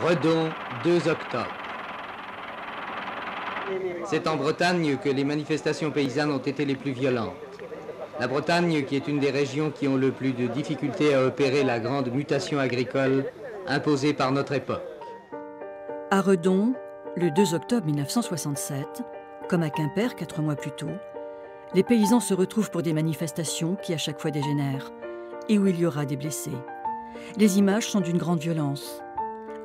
Redon, 2 octobre. C'est en Bretagne que les manifestations paysannes ont été les plus violentes. La Bretagne, qui est une des régions qui ont le plus de difficultés à opérer la grande mutation agricole imposée par notre époque. À Redon, le 2 octobre 1967, comme à Quimper 4 mois plus tôt, les paysans se retrouvent pour des manifestations qui à chaque fois dégénèrent et où il y aura des blessés. Les images sont d'une grande violence.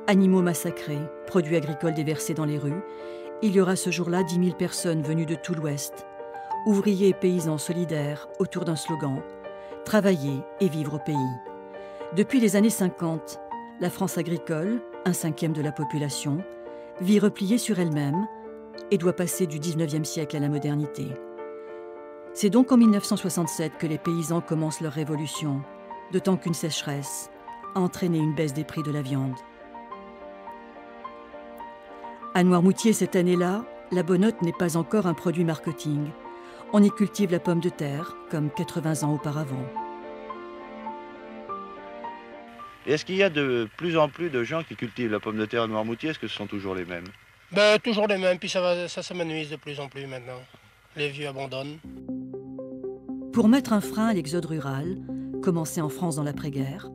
Animaux massacrés, produits agricoles déversés dans les rues. Il y aura ce jour-là 10 000 personnes venues de tout l'Ouest. Ouvriers et paysans solidaires autour d'un slogan « Travailler et vivre au pays ». Depuis les années 50, la France agricole, 1/5 de la population, vit repliée sur elle-même et doit passer du 19e siècle à la modernité. C'est donc en 1967 que les paysans commencent leur révolution, d'autant qu'une sécheresse a entraîné une baisse des prix de la viande. À Noirmoutier, cette année-là, la bonnotte n'est pas encore un produit marketing. On y cultive la pomme de terre, comme 80 ans auparavant. Est-ce qu'il y a de plus en plus de gens qui cultivent la pomme de terre à Noirmoutier? Est-ce que ce sont toujours les mêmes? Toujours les mêmes, puis ça s'amenuise de plus en plus maintenant. Les vieux abandonnent. Pour mettre un frein à l'exode rural, commencé en France dans l'après-guerre,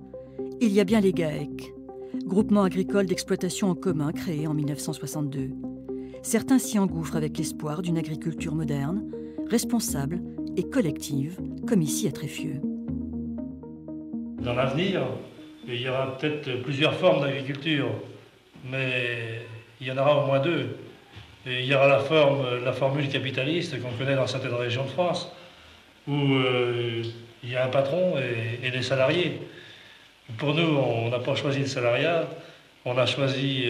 il y a bien les GAEC, groupements agricoles d'exploitation en commun créés en 1962. Certains s'y engouffrent avec l'espoir d'une agriculture moderne, responsable et collective, comme ici à Tréfieux. Dans l'avenir, il y aura peut-être plusieurs formes d'agriculture, mais il y en aura au moins 2. Et il y aura la formule capitaliste qu'on connaît dans certaines régions de France, où il y a un patron et des salariés. Pour nous, on n'a pas choisi le salariat, on a choisi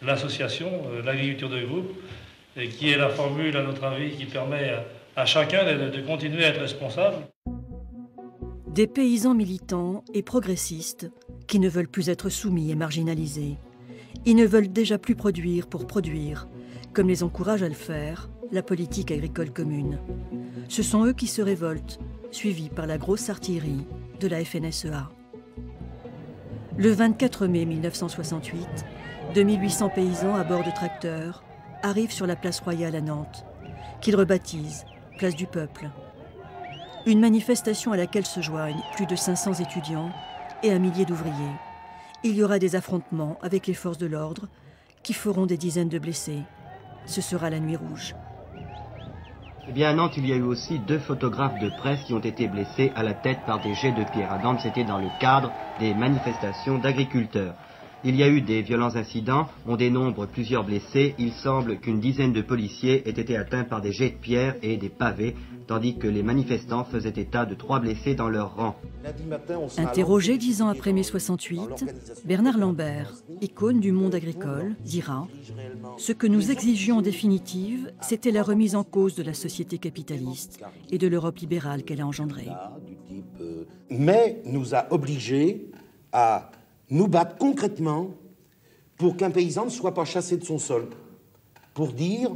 l'association, l'agriculture de groupe, et qui est la formule, à notre avis, qui permet à chacun de continuer à être responsable. Des paysans militants et progressistes qui ne veulent plus être soumis et marginalisés. Ils ne veulent déjà plus produire pour produire, comme les encourage à le faire la politique agricole commune. Ce sont eux qui se révoltent, suivis par la grosse artillerie de la FNSEA. Le 24 mai 1968, 2800 paysans à bord de tracteurs arrivent sur la place Royale à Nantes, qu'ils rebaptisent Place du Peuple. Une manifestation à laquelle se joignent plus de 500 étudiants et un millier d'ouvriers. Il y aura des affrontements avec les forces de l'ordre qui feront des dizaines de blessés. Ce sera la nuit rouge. Eh bien, à Nantes, il y a eu aussi 2 photographes de presse qui ont été blessés à la tête par des jets de pierre. À Nantes, c'était dans le cadre des manifestations d'agriculteurs. Il y a eu des violents incidents, on dénombre plusieurs blessés. Il semble qu'une dizaine de policiers aient été atteints par des jets de pierre et des pavés, tandis que les manifestants faisaient état de 3 blessés dans leur rang. Interrogé 10 ans après mai 68, Bernard Lambert, icône du monde agricole, dira « Ce que nous exigions en définitive, c'était la remise en cause de la société capitaliste et de l'Europe libérale qu'elle a engendrée. » Mais nous a obligés à nous battre concrètement pour qu'un paysan ne soit pas chassé de son sol, pour dire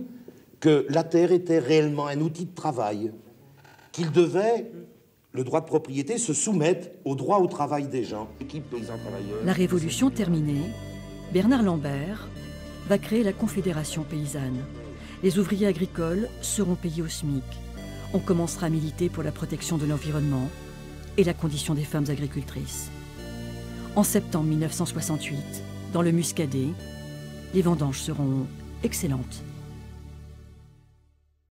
que la terre était réellement un outil de travail, qu'il devait, le droit de propriété, se soumettre au droit au travail des gens. La révolution terminée, Bernard Lambert va créer la Confédération paysanne. Les ouvriers agricoles seront payés au SMIC. On commencera à militer pour la protection de l'environnement et la condition des femmes agricultrices. En septembre 1968, dans le Muscadet, les vendanges seront excellentes.